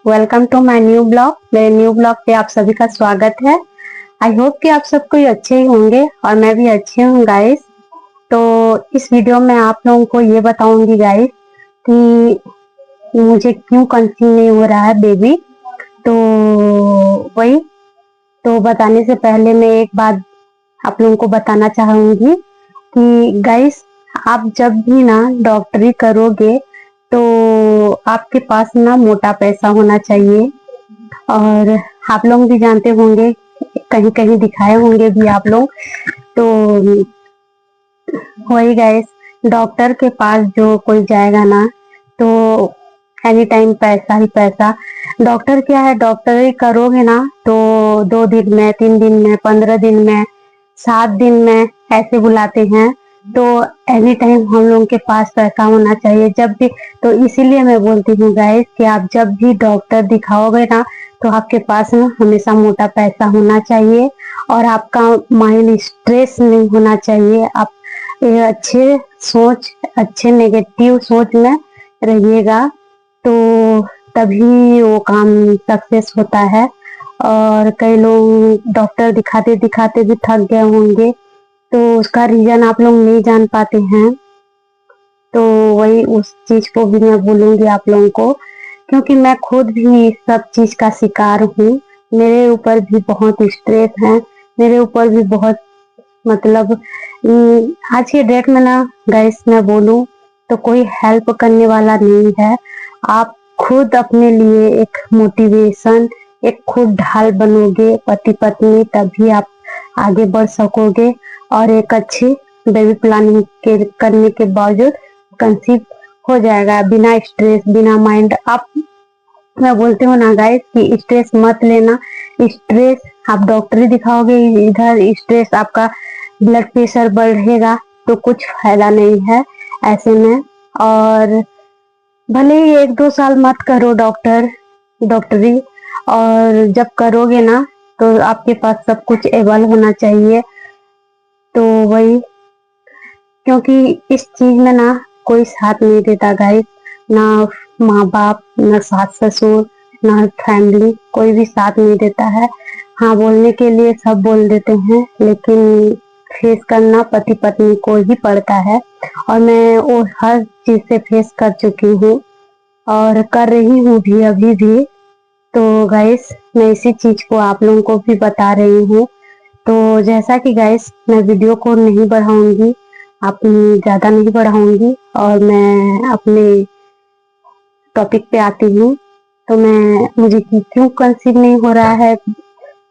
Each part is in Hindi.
Welcome to my new blog. मेरे न्यू ब्लॉग पे आप सभी का स्वागत है। आई होप कि आप सब कोई अच्छे ही होंगे और मैं भी अच्छी हूँ गाइस। तो इस वीडियो में आप लोगों को ये बताऊंगी गाइस कि मुझे क्यों कंसीव नहीं हो रहा है बेबी। तो वही तो बताने से पहले मैं एक बात आप लोगों को बताना चाहूंगी कि गाइस, आप जब भी ना डॉक्टरी करोगे तो आपके पास ना मोटा पैसा होना चाहिए। और आप लोग भी जानते होंगे, कहीं कहीं दिखाए होंगे भी आप लोग। तो वही गाइस, डॉक्टर के पास जो कोई जाएगा ना तो एनी टाइम पैसा ही पैसा। डॉक्टर क्या है, डॉक्टरी करोगे ना तो 2 दिन में, 3 दिन में, 15 दिन में, 7 दिन में ऐसे बुलाते हैं। तो एनी टाइम हम लोगों के पास पैसा होना चाहिए जब भी। तो इसीलिए मैं बोलती हूँ गाइस कि आप जब भी डॉक्टर दिखाओगे ना तो आपके पास ना हमेशा मोटा पैसा होना चाहिए और आपका माइंड स्ट्रेस नहीं होना चाहिए। आप ये अच्छे नेगेटिव सोच में रहिएगा तो तभी वो काम सक्सेस होता है। और कई लोग डॉक्टर दिखाते दिखाते भी थक गए होंगे तो उसका रीजन आप लोग नहीं जान पाते हैं। तो वही उस चीज को भी मैं बोलूंगी आप लोगों को, क्योंकि मैं खुद भी सब चीज का शिकार हूँ। मेरे ऊपर भी बहुत स्ट्रेस है, मेरे ऊपर भी बहुत मतलब आज के डेट में ना गाइस मैं बोलूं तो कोई हेल्प करने वाला नहीं है। आप खुद अपने लिए एक मोटिवेशन, एक खुद ढाल बनोगे पति पत्नी, तभी आप आगे बढ़ सकोगे। और एक अच्छी बेबी प्लानिंग करने के बावजूद कंसीव हो जाएगा बिना स्ट्रेस, बिना माइंड। आप मैं बोलती हूँ ना गाइस कि स्ट्रेस मत लेना। स्ट्रेस आप डॉक्टरी दिखाओगे, इधर स्ट्रेस आपका ब्लड प्रेशर बढ़ेगा तो कुछ फायदा नहीं है ऐसे में। और भले ही 1-2 साल मत करो डॉक्टरी, और जब करोगे ना तो आपके पास सब कुछ एबल होना चाहिए। तो वही, क्योंकि इस चीज में ना कोई साथ नहीं देता गाइस, ना माँ बाप, ना सास ससुर, ना फैमिली, कोई भी साथ नहीं देता है। हाँ, बोलने के लिए सब बोल देते हैं लेकिन फेस करना पति पत्नी को ही पड़ता है। और मैं वो हर चीज से फेस कर चुकी हूँ और कर रही हूँ भी अभी भी। तो गाइस, मैं इसी चीज को आप लोगों को भी बता रही हूँ। तो जैसा कि गाइस, मैं वीडियो को नहीं बढ़ाऊंगी, अपनी ज्यादा नहीं बढ़ाऊंगी और मैं अपने टॉपिक पे आती हूँ। तो मुझे क्यों कंसीव नहीं हो रहा है,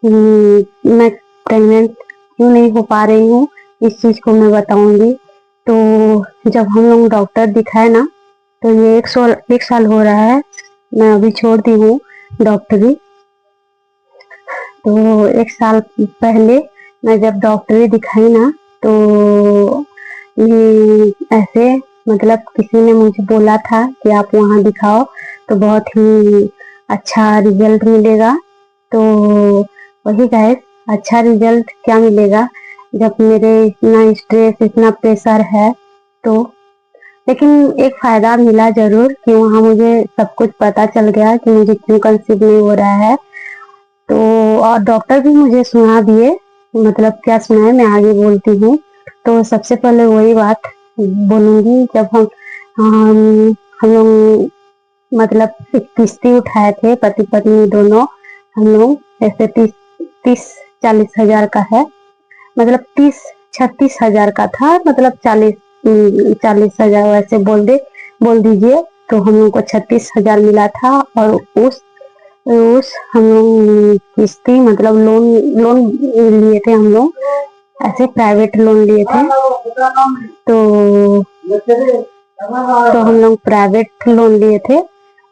मैं प्रेग्नेंट क्यों नहीं हो पा रही हूँ, इस चीज को मैं बताऊंगी। तो जब हम लोग डॉक्टर दिखाए ना तो ये 1 साल हो रहा है, मैं अभी छोड़ दी हूँ डॉक्टरी। तो 1 साल पहले मैं जब डॉक्टरी दिखाई ना तो ये ऐसे मतलब किसी ने मुझे बोला था कि आप वहाँ दिखाओ तो बहुत ही अच्छा रिजल्ट मिलेगा। तो वही गाइस, अच्छा रिजल्ट क्या मिलेगा जब मेरे इतना स्ट्रेस, इतना प्रेशर है। तो लेकिन एक फायदा मिला जरूर कि वहाँ मुझे सब कुछ पता चल गया कि मुझे क्यों कंसीव नहीं हो रहा है। तो और डॉक्टर भी मुझे सुना दिए, मतलब क्या सुना है मैं आगे बोलती हूँ। तो सबसे पहले वही बात बोलूंगी, जब हम लोग मतलब एक किस्ती उठाए थे पति पत्नी दोनों, हम लोग ऐसे 30-40 हजार का है, मतलब 30-36 हजार का था, मतलब 40-40 हजार वैसे बोल दीजिए। तो हम लोग को 36 हजार मिला था। और उस हम लोग किस्ती मतलब लोन लोन लिए थे हम लोग, ऐसे प्राइवेट लोन लिए थे। तो हम लोग प्राइवेट लोन लिए थे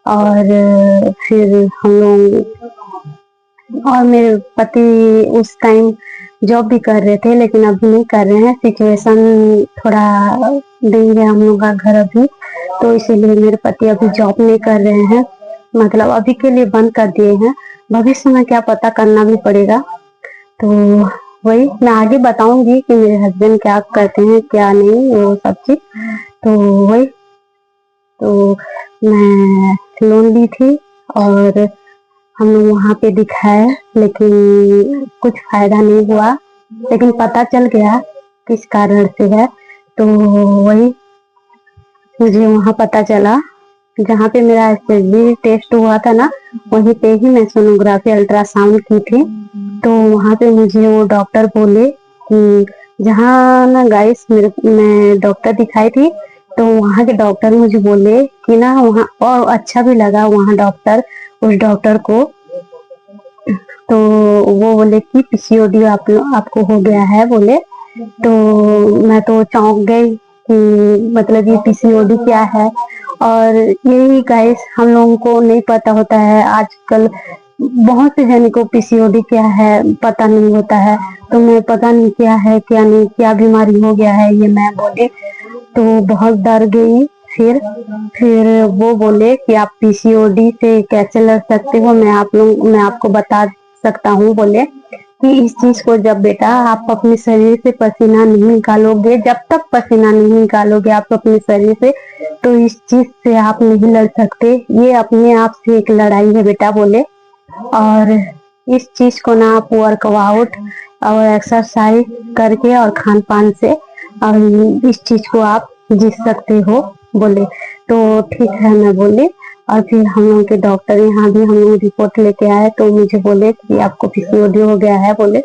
और फिर हम लोग, और मेरे पति उस टाइम जॉब भी कर रहे थे लेकिन अभी नहीं कर रहे हैं, सिचुएशन थोड़ा देंगे हम लोग का घर अभी, तो इसीलिए मेरे पति अभी जॉब नहीं कर रहे हैं, मतलब अभी के लिए बंद कर दिए हैं। भविष्य में क्या पता, करना भी पड़ेगा। तो वही मैं आगे बताऊंगी कि मेरे हस्बैंड क्या करते हैं क्या नहीं, वो सब चीज। तो वही, तो मैं लोन ली थी और हम लोग वहाँ पे दिखाए, लेकिन कुछ फायदा नहीं हुआ। लेकिन पता चल गया किस कारण से है। तो वही मुझे वहाँ पता चला, जहाँ पे मेरा एचआईवी टेस्ट हुआ था ना, वहीं पे ही मैं सोनोग्राफी अल्ट्रासाउंड की थी। तो वहाँ पे मुझे वो डॉक्टर बोले कि जहाँ ना गाइस मैं डॉक्टर दिखाई थी, तो वहाँ के डॉक्टर मुझे बोले कि ना वहाँ, और अच्छा भी लगा वहाँ डॉक्टर, उस डॉक्टर को। तो वो बोले कि पीसीओडी आपको हो गया है बोले। तो मैं तो चौंक गई कि मतलब ये पीसीओडी क्या है। और यही गाइस हम लोगों को नहीं पता होता है, आजकल बहुत से जन को पीसीओडी क्या है पता नहीं होता है। तो मैं पता नहीं क्या है क्या नहीं, क्या बीमारी हो गया है ये मैं बोली, तो बहुत डर गई। फिर वो बोले कि आप पीसीओडी से कैसे लड़ सकते हो, मैं आपको बता सकता हूँ बोले कि इस चीज को जब बेटा आप अपने शरीर से पसीना नहीं निकालोगे, जब तक पसीना नहीं निकालोगे आप अपने शरीर से, तो इस चीज से आप नहीं लड़ सकते। ये अपने आप से एक लड़ाई है बेटा बोले। और इस चीज को ना आप वर्कआउट और एक्सरसाइज करके और खान पान से और इस चीज को आप जीत सकते हो बोले। तो ठीक है मैं बोली। और फिर हम लोग के डॉक्टर यहाँ भी हम लोग रिपोर्ट लेके आए, तो मुझे बोले कि आपको पीसीओडी हो गया है बोले।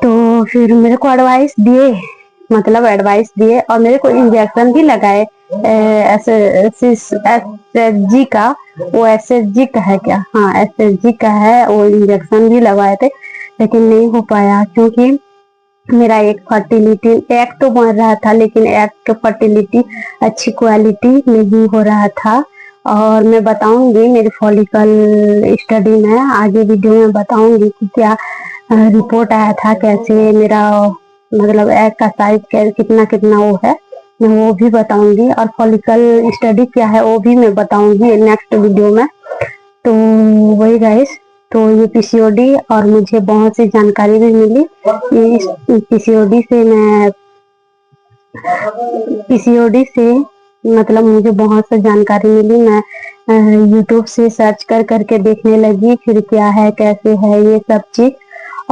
तो फिर मेरे को एडवाइस दिए, मतलब एडवाइस दिए और मेरे को इंजेक्शन भी लगाए एसएसजी का। वो एसएसजी का है क्या? हाँ एसएसजी का है, वो इंजेक्शन भी लगवाए थे, लेकिन नहीं हो पाया क्योंकि मेरा एक फर्टिलिटी एक तो बन रहा था, लेकिन एक का फर्टिलिटी अच्छी क्वालिटी नहीं हो रहा था। और मैं बताऊंगी मेरी फॉलिकल स्टडी में आगे वीडियो में बताऊंगी कि क्या रिपोर्ट आया था, कैसे मेरा मतलब एग का साइज कितना कितना वो है, मैं वो भी बताऊंगी। और फॉलिकल स्टडी क्या है वो भी मैं बताऊंगी नेक्स्ट वीडियो में। तो वही गाइस, तो ये पीसीओडी और मुझे बहुत सी जानकारी भी मिली। इस पीसीओडी से मतलब मुझे बहुत सी जानकारी मिली। मैं यूट्यूब से सर्च कर करके देखने लगी, फिर क्या है कैसे है ये सब चीज,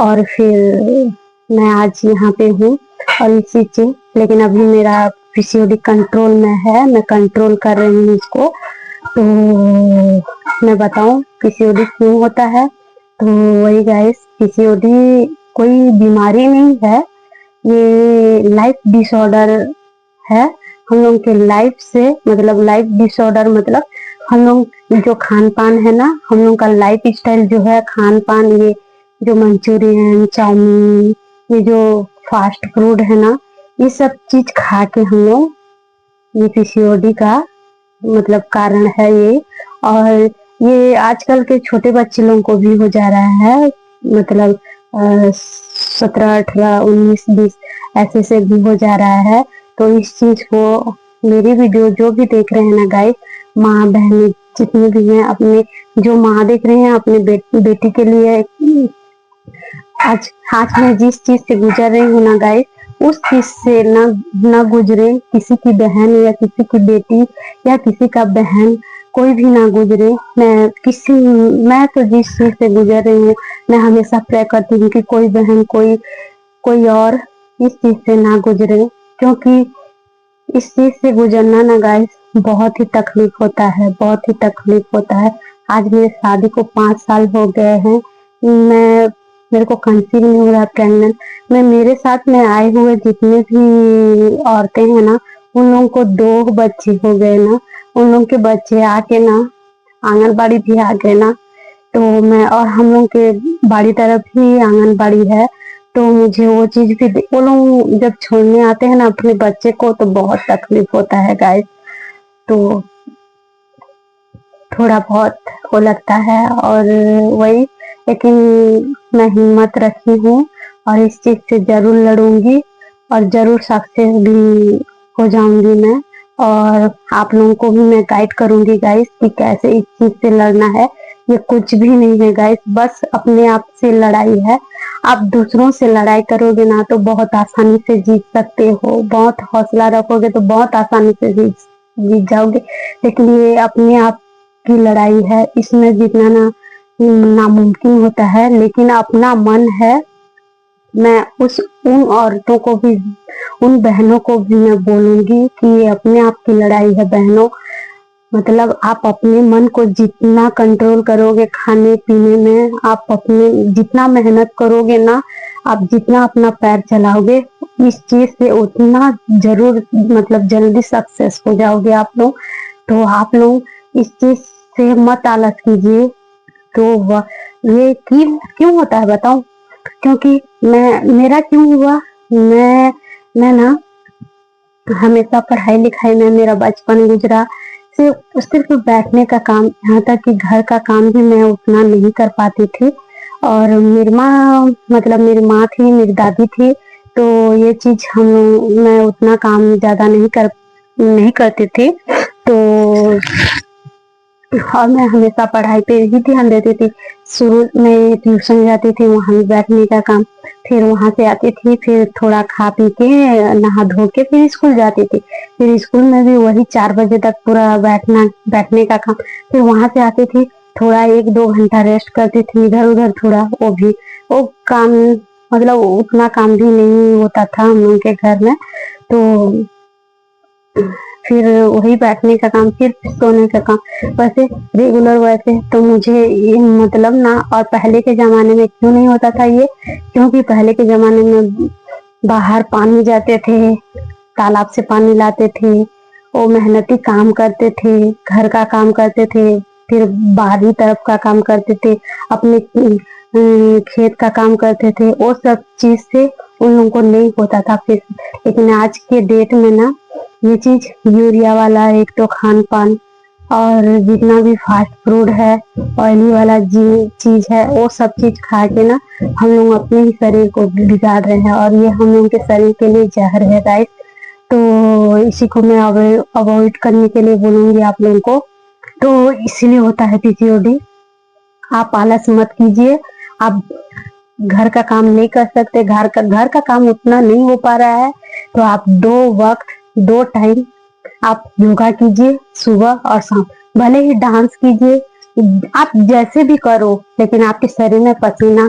और फिर मैं आज यहाँ पे हूँ और इसी चीज। लेकिन अभी मेरा पीसीओडी कंट्रोल में है, मैं कंट्रोल कर रही हूँ इसको। तो मैं बताऊं पीसीओडी क्यों होता है। तो वही गाइस, पीसीओडी कोई बीमारी नहीं है, ये लाइफ डिसऑर्डर है। हम लोग के लाइफ से मतलब लाइफ डिसऑर्डर मतलब हम लोग जो खान पान है ना, हम लोग का लाइफ स्टाइल जो है खान पान, ये जो मंचूरियन चाउमीन ये जो फास्ट फूड है ना, ये सब चीज खा के हम लोग, ये पीसीओडी का मतलब कारण है ये। और ये आजकल के छोटे बच्चे लोगों को भी हो जा रहा है, मतलब 17 18 19 20 ऐसे से भी हो जा रहा है। तो इस चीज को मेरी वीडियो जो भी देख रहे हैं ना गाइस, माँ बहनें जितनी भी हैं, अपने जो माँ देख रहे हैं अपने बेटी के लिए, आज आज मैं जिस चीज से गुजर रही हूँ ना गाइस, उस चीज से ना गुजरे किसी की बहन या किसी की बेटी या किसी का बहन, कोई भी ना गुजरे। मैं तो जिस चीज से गुजर रही हूँ, मैं हमेशा प्रे करती हूँ कि कोई बहन कोई और इस चीज से ना गुजरे, क्योंकि इस चीज से गुजरना ना गाइस बहुत ही तकलीफ होता है, बहुत ही तकलीफ होता है। आज मेरी शादी को 5 साल हो गए हैं, मेरे को कंसीव नहीं हो रहा, प्रेग्नेंट। मैं मेरे साथ में आए हुए जितने भी औरतें हैं ना, उन लोगों को 2 बच्चे हो गए ना, उन लोगों के बच्चे आके ना आंगनबाड़ी भी आ गए ना। तो मैं और हम लोग के बाड़ी तरफ ही आंगनबाड़ी है, तो मुझे वो चीज भी वो लोग जब छोड़ने आते हैं ना अपने बच्चे को, तो बहुत तकलीफ होता है गाइस। तो थोड़ा बहुत वो लगता है और वही, लेकिन मैं हिम्मत रखी हूँ और इस चीज से जरूर लड़ूंगी और जरूर सक्सेस भी हो जाऊंगी मैं। और आप लोगों को भी मैं गाइड करूंगी गाइस कि कैसे इस चीज से लड़ना है। ये कुछ भी नहीं है गाइस, बस अपने आप से लड़ाई है। आप दूसरों से लड़ाई करोगे ना तो बहुत आसानी से जीत सकते हो, बहुत हौसला रखोगे तो बहुत आसानी से जीत जाओगे। लेकिन ये अपने आप की लड़ाई है, इसमें जीतना ना नामुमकिन होता है, लेकिन अपना मन है। मैं उन औरतों को भी, उन बहनों को भी मैं बोलूंगी कि ये अपने आप की लड़ाई है बहनों। मतलब आप अपने मन को जितना कंट्रोल करोगे खाने पीने में, आप अपने जितना मेहनत करोगे ना, आप जितना अपना पैर चलाओगे इस चीज से, उतना जरूर मतलब जल्दी सक्सेस हो जाओगे आप लोग। तो आप लोग इस चीज से मत आलस कीजिए। तो ये क्यों होता है बताऊं? क्योंकि मेरा क्यों हुआ, मैं ना हमेशा पढ़ाई लिखाई में मेरा बचपन गुजरा, सिर्फ बैठने का काम, यहाँ तक कि घर का काम भी मैं उतना नहीं कर पाती थी। और मेरी माँ, मतलब मेरी माँ थी, मेरी दादी थी, तो ये चीज मैं उतना काम ज्यादा नहीं करती थी। तो और मैं हमेशा पढ़ाई पे ही ध्यान देती थी। शुरू में ट्यूशन जाती थी, वहां भी बैठने का काम, फिर वहां से आती थी, फिर थोड़ा खा पी के नहा धो के फिर स्कूल जाती थी। फिर स्कूल में भी वही 4 बजे तक पूरा बैठने का काम। फिर वहां से आती थी, थोड़ा 1-2 घंटा रेस्ट करती थी, इधर उधर थोड़ा, वो काम, मतलब उतना काम भी नहीं होता था हम लोग के घर में। तो फिर वही बैठने का काम, फिर सोने का काम, वैसे रेगुलर। वैसे तो मुझे ये मतलब ना, और पहले के जमाने में क्यों नहीं होता था ये, क्योंकि पहले के जमाने में बाहर पानी जाते थे, तालाब से पानी लाते थे, वो मेहनती काम करते थे, घर का काम करते थे, फिर बाहरी तरफ का काम करते थे, अपने खेत का काम करते थे, वो सब चीज से उन लोगों को नहीं होता था फिर। लेकिन आज के डेट में ना ये चीज यूरिया वाला एक तो खान पान, और जितना भी फास्ट फूड है, ऑयली वाला चीज है, वो सब चीज खा के ना हम लोग अपने ही शरीर को बिगाड़ रहे हैं, और ये हम लोग के शरीर के लिए जहर है गाइस। तो इसी को मैं अवॉइड करने के लिए बोलूंगी आप लोगों को। तो इसीलिए होता है पीसीओडी। आप आलस मत कीजिए। आप घर का काम नहीं कर सकते, घर का काम उतना नहीं हो पा रहा है, तो आप 2 वक्त 2 टाइम आप योगा कीजिए, सुबह और शाम। भले ही डांस कीजिए, आप जैसे भी करो, लेकिन आपके शरीर में पसीना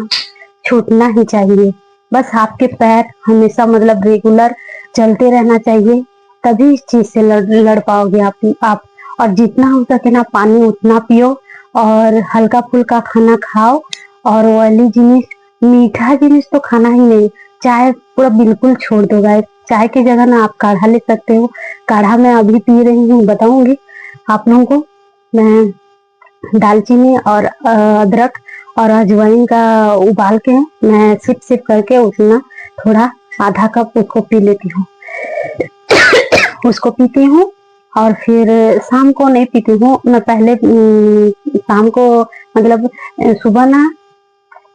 छूटना ही चाहिए। बस आपके पैर हमेशा मतलब रेगुलर चलते रहना चाहिए, तभी इस चीज से लड़ पाओगे आप। और जितना हो सके ना पानी उतना पियो, और हल्का फुल्का खाना खाओ, और ऑयली जिनिस, मीठा जिनिस तो खाना ही नहीं। चाय पूरा बिल्कुल छोड़ दो गाइस। चाय की जगह ना आप काढ़ा ले सकते हो। काढ़ा मैं अभी पी रही हूँ, बताऊंगी आप लोगों को। मैं दालचीनी और अदरक और अजवाइन का उबाल के मैं सिप करके उसमें थोड़ा आधा कप उसको पी लेती हूँ। उसको पीती हूँ, और फिर शाम को नहीं पीती हूँ मैं। पहले शाम को मतलब सुबह ना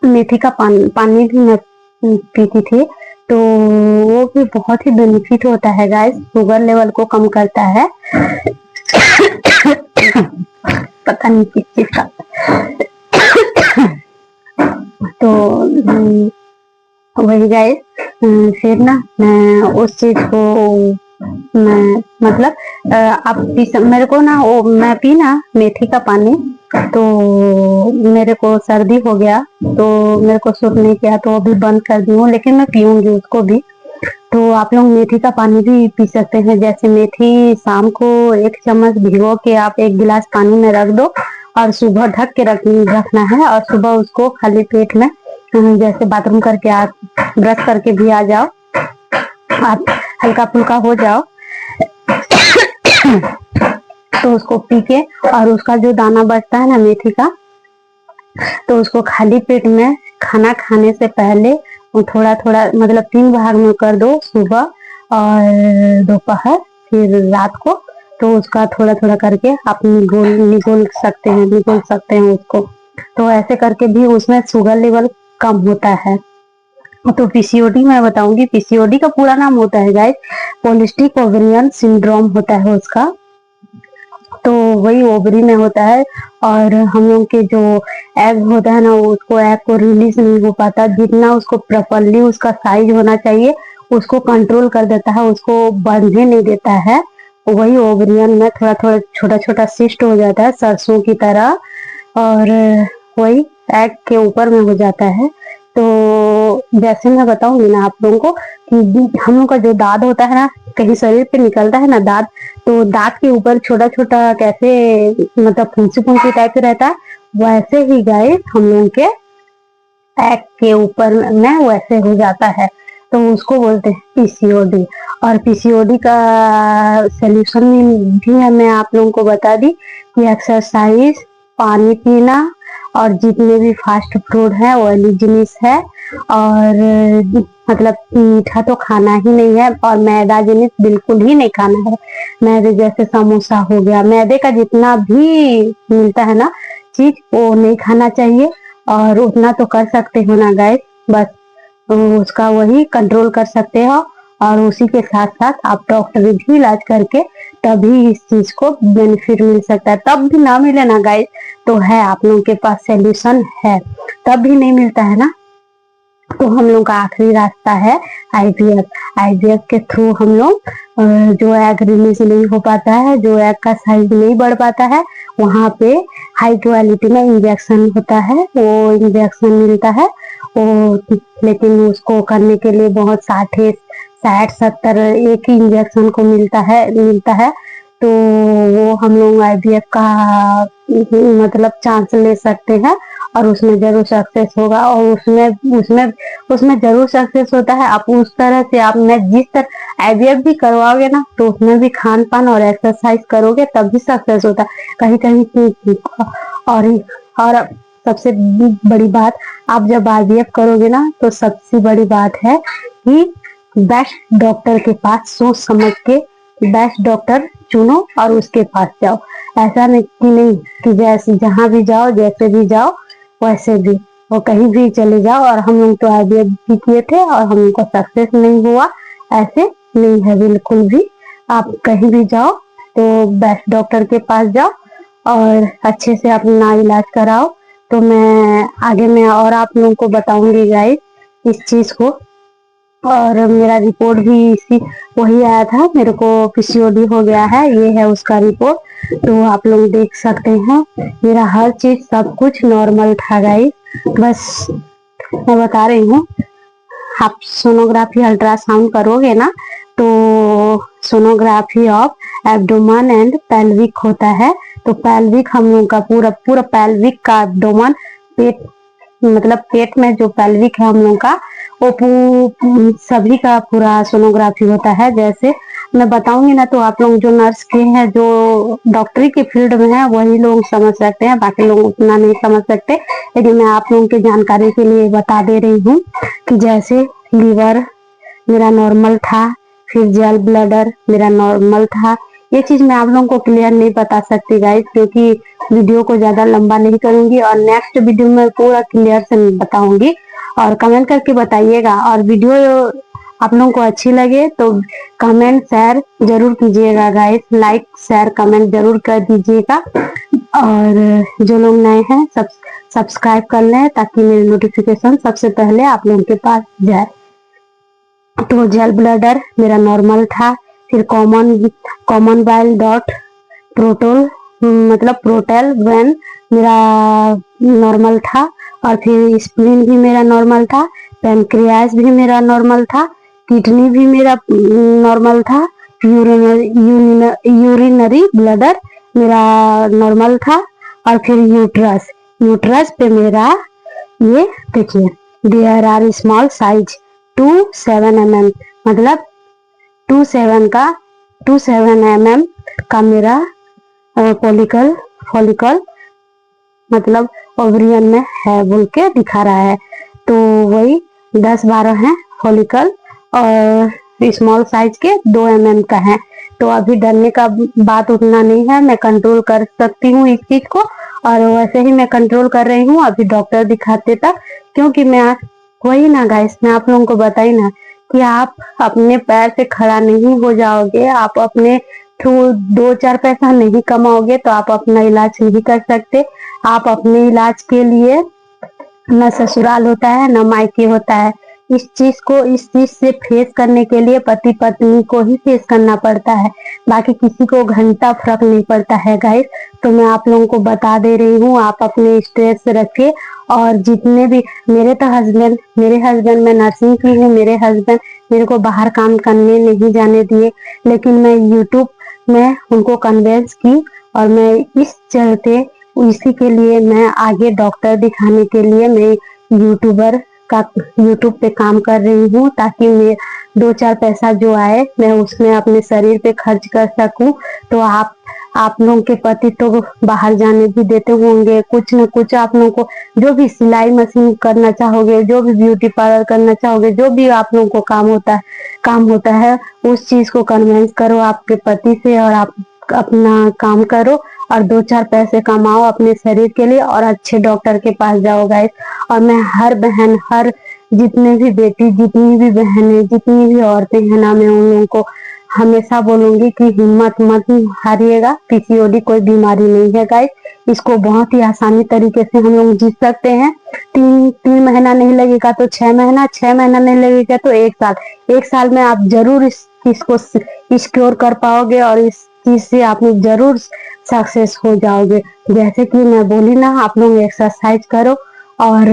मेथी का पानी भी मैं पीती थी। तो वो भी बहुत ही बेनिफिट होता है गाइस, शुगर लेवल को कम करता है। पता नहीं किस चीज का। तो वही गाइस, फिर ना मैं उस चीज को मैं मतलब आप मेरे को ना वो मैं पी ना मेथी का पानी, तो मेरे को सर्दी हो गया, तो मेरे को सूट नहीं किया, तो अभी बंद कर दी हूँ, लेकिन मैं पीऊंगी उसको भी। तो आप लोग मेथी का पानी भी पी सकते हैं। जैसे मेथी शाम को 1 चम्मच भिगो के आप 1 गिलास पानी में रख दो, और सुबह ढक के रखना है, और सुबह उसको खाली पेट में जैसे बाथरूम करके आप ब्रश करके भी आ जाओ, आप हल्का फुल्का हो जाओ, तो उसको पी के, और उसका जो दाना बचता है ना मेथी का, तो उसको खाली पेट में खाना खाने से पहले वो थोड़ा थोड़ा मतलब 3 भाग में कर दो, सुबह और दोपहर फिर रात को। तो उसका थोड़ा थोड़ा करके आप निगोल सकते हैं उसको। तो ऐसे करके भी उसमें शुगर लेवल कम होता है। तो पीसीओडी मैं बताऊंगी, पीसीओडी का पूरा नाम होता है गाइस पॉलिसिस्टिक ओवेरियन सिंड्रोम होता है उसका। तो वही ओवरी में होता है, और हम लोग के जो एग होता है ना, उसको एग को रिलीज नहीं हो पाता, जितना उसको प्रॉपरली उसका साइज होना चाहिए उसको कंट्रोल कर देता है, उसको बढ़ने नहीं देता है। वही ओवरियन में थोड़ा थोड़ा छोटा छोटा सिस्ट हो जाता है सरसों की तरह, और वही एग के ऊपर में हो जाता है। तो जैसे मैं बताऊंगी ना आप लोगों को कि हम लोग का जो दांत होता है ना, कहीं शरीर पे निकलता है ना दांत, तो दांत के ऊपर छोटा छोटा कैसे मतलब फुंसी फुंसी टाइप से रहता है, वैसे ही गाइस हम लोगों के एग के ऊपर में वैसे हो जाता है। तो उसको बोलते हैं पीसीओडी। और पीसीओडी का सोल्यूशन भी है, मैं आप लोगों को बता दी कि एक्सरसाइज, पानी पीना, और जितने भी फास्ट फूड है, ऑयली जिनिस है, और मतलब मीठा तो खाना ही नहीं है, और मैदा जिनिस बिल्कुल ही नहीं खाना है। मैदे जैसे समोसा हो गया, मैदे का जितना भी मिलता है ना चीज, वो नहीं खाना चाहिए। और उतना तो कर सकते हो ना गाइस, बस उसका वही कंट्रोल कर सकते हो। और उसी के साथ साथ आप डॉक्टरी भी इलाज करके तभी इस चीज को बेनिफिट मिल सकता है। तब भी ना मिले ना गाइस, तो है आप लोगों के पास सोल्यूशन है। तब भी नहीं मिलता है ना, तो हम लोग का आखिरी रास्ता है आईवीएफ। आईवीएफ के थ्रू हम लोग जो एग रिलीज नहीं हो पाता है, जो एग का साइज नहीं बढ़ पाता है, वहां पे हाई क्वालिटी में इंजेक्शन होता है, वो इंजेक्शन मिलता है वो। लेकिन उसको करने के लिए बहुत 60 60 70 एक ही इंजेक्शन को मिलता है। तो वो हम लोग आईवीएफ का मतलब चांस ले सकते हैं, और उसमें जरूर सक्सेस होगा। और उसमें उसमें उसमें जरूर सक्सेस होता है। आप उस तरह से आप मैं जिस तरह आईवीएफ भी करवाओगे ना, तो उसमें भी खान पान और एक्सरसाइज करोगे तब भी सक्सेस होता है। कहीं कहीं और और सबसे बड़ी बात, आप जब आईवीएफ करोगे ना, तो सबसे बड़ी बात है कि बेस्ट डॉक्टर के पास सोच समझ के बेस्ट डॉक्टर चुनो और उसके पास जाओ। ऐसा नहीं कि जैसे जहां भी जाओ, जैसे भी जाओ वैसे भी, वो कहीं भी चले जाओ। और हम लोग तो आईवीएफ भी किए थे और हम लोग को सक्सेस नहीं हुआ, ऐसे नहीं है बिल्कुल भी। आप कहीं भी जाओ तो बेस्ट डॉक्टर के पास जाओ और अच्छे से अपना इलाज कराओ। तो मैं आगे मैं और आप लोगों को बताऊंगी गाइस इस चीज को। और मेरा रिपोर्ट भी इसी वही आया था, मेरे को पीसीओडी हो गया है, ये है उसका रिपोर्ट। तो आप लोग देख सकते हैं मेरा हर चीज सब कुछ नॉर्मल था गाइस। बस मैं बता रही हूँ, आप सोनोग्राफी अल्ट्रासाउंड करोगे ना, तो sonography of abdomen and pelvic होता है। तो पेल्विक हम लोग का पूरा पूरा पेल्विक का एब्डोमेन, पेट मतलब पेट में जो पेल्विक है हम लोग का, वो सभी का पूरा सोनोग्राफी होता है। जैसे मैं बताऊंगी ना, तो आप लोग जो नर्स के हैं, जो डॉक्टरी के फील्ड में है, वही लोग समझ सकते हैं, बाकी लोग उतना नहीं समझ सकते। लेकिन मैं आप लोगों की जानकारी के लिए बता दे रही हूँ कि जैसे लीवर मेरा नॉर्मल था, फिर जेल ब्लडर मेरा नॉर्मल था। ये चीज मैं आप लोगों को क्लियर नहीं बता सकती गाइस, क्योंकि वीडियो को ज्यादा लंबा नहीं करूंगी, और नेक्स्ट वीडियो में पूरा क्लियर से बताऊंगी। और कमेंट करके बताइएगा, और वीडियो आप लोगों को अच्छी लगे तो कमेंट शेयर जरूर कीजिएगा गाइस, लाइक शेयर कमेंट जरूर कर दीजिएगा। और जो लोग नए हैं सब्सक्राइब कर लें, ताकि मेरी नोटिफिकेशन सबसे पहले आप लोगों के पास जाए। तो जेल ब्लडर मेरा नॉर्मल था, फिर कॉमन बाइल डॉट प्रोटोल मतलब प्रोटेल वेन मेरा नॉर्मल था, और फिर स्प्लीन भी मेरा नॉर्मल था, पेनक्रियास भी मेरा नॉर्मल था, किडनी भी मेरा नॉर्मल था, यूरिनरी ब्लडर मेरा नॉर्मल था, और फिर यूट्रस पे मेरा ये देखिए there are small size 2 7 mm, मतलब 2 7 का मेरा फॉलिकल मतलब ओवरियन में है बोल के दिखा रहा है। तो वही 10 12 है फॉलिकल, और स्मॉल साइज के 2 mm का है। तो अभी डरने का बात उतना नहीं है, मैं कंट्रोल कर सकती हूँ इस चीज को, और वैसे ही मैं कंट्रोल कर रही हूँ अभी डॉक्टर दिखाते तक। क्योंकि मैं वही ना गाइस, मैं आप लोगों को बताई ना कि आप अपने पैर से खड़ा नहीं हो जाओगे, आप अपने थ्रू 2 4 पैसा नहीं कमाओगे, तो आप अपना इलाज नहीं कर सकते। आप अपने इलाज के लिए न ससुराल होता है न मायके होता है, इस चीज से फेस करने के लिए पति पत्नी को ही फेस करना पड़ता है, बाकी किसी को घंटा फर्क नहीं पड़ता है गाइस। तो मैं आप लोगों को बता दे रही हूँ, आप अपने स्ट्रेस रखे। और जितने भी मेरे हस्बैंड मैं नर्सिंग की हूँ, मेरे हस्बैंड मेरे को बाहर काम करने नहीं जाने दिए, लेकिन मैं यूट्यूब में उनको कन्वेंस की और मैं इस चलते इसी के लिए मैं आगे डॉक्टर दिखाने के लिए मैं यूट्यूबर का यूट्यूब पे काम कर रही हूँ, ताकि मैं 2-4 पैसा जो आए मैं उसमें अपने शरीर पे खर्च कर सकूं। तो आप लोगों के पति तो बाहर जाने भी देते होंगे, कुछ न कुछ आप लोगों को जो भी सिलाई मशीन करना चाहोगे, जो भी ब्यूटी पार्लर करना चाहोगे, जो भी आप लोगों को काम होता है उस चीज को कन्वेंस करो आपके पति से और आप अपना काम करो और 2-4 पैसे कमाओ अपने शरीर के लिए और अच्छे डॉक्टर के पास जाओ गाइस। और मैं हर बहन, हर जितने भी बेटी, जितनी भी बहनें, जितनी भी औरतें हैं ना, मैं उन लोगों को हमेशा बोलूंगी कि हिम्मत मत हारिएगा। पीसीओडी कोई बीमारी नहीं है गाइस, इसको बहुत ही आसानी तरीके से हम लोग जीत सकते हैं। 3 महीना नहीं लगेगा तो 6 महीना, 6 महीना नहीं लगेगा तो 1 साल, 1 साल में आप जरूर इसको स्क्योर कर पाओगे और इस चीज से आप लोग जरूर सक्सेस हो जाओगे। जैसे कि मैं बोली ना, आप लोग एक्सरसाइज करो और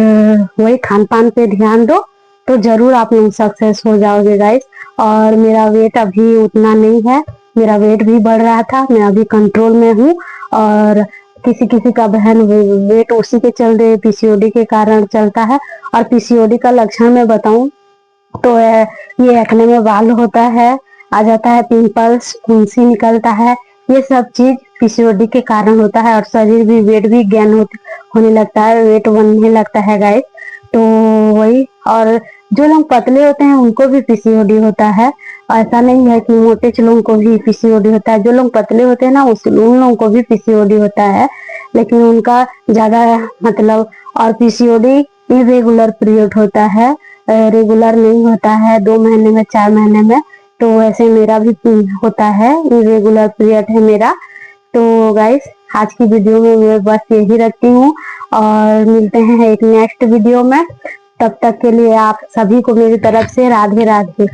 वही खान पान पे ध्यान दो तो जरूर आप लोग सक्सेस हो जाओगे गाइस। और मेरा वेट अभी उतना नहीं है, मेरा वेट भी बढ़ रहा था, मैं अभी कंट्रोल में हूँ। और किसी किसी का बहन वेट उसी के चलते पीसीओडी के कारण चलता है। और पीसीओडी का लक्षण मैं बताऊं तो ये एक्ने में बाल होता है, आ जाता है पिंपल्स, फुंसी निकलता है, ये सब चीज पीसीओडी के कारण होता है। और शरीर भी वेट भी गेन होने लगता है, वेट बनने लगता है गाइस। तो वही, और जो लोग पतले होते हैं उनको भी पीसीओडी होता है, ऐसा नहीं है कि मोटे लोगों को भी पीसीओडी होता है। जो लोग पतले होते हैं ना उन लोगों को भी पीसीओडी होता है, लेकिन उनका ज्यादा मतलब। और पीसीओडी इरेगुलर पीरियड होता है, रेगुलर नहीं होता है 2 महीने में, 4 महीने में। तो वैसे मेरा भी होता है, इरेगुलर पीरियड है मेरा। तो गाइस आज की वीडियो में मैं बस यही रखती हूँ और मिलते हैं एक नेक्स्ट वीडियो में। तब तक के लिए आप सभी को मेरी तरफ से राधे राधे।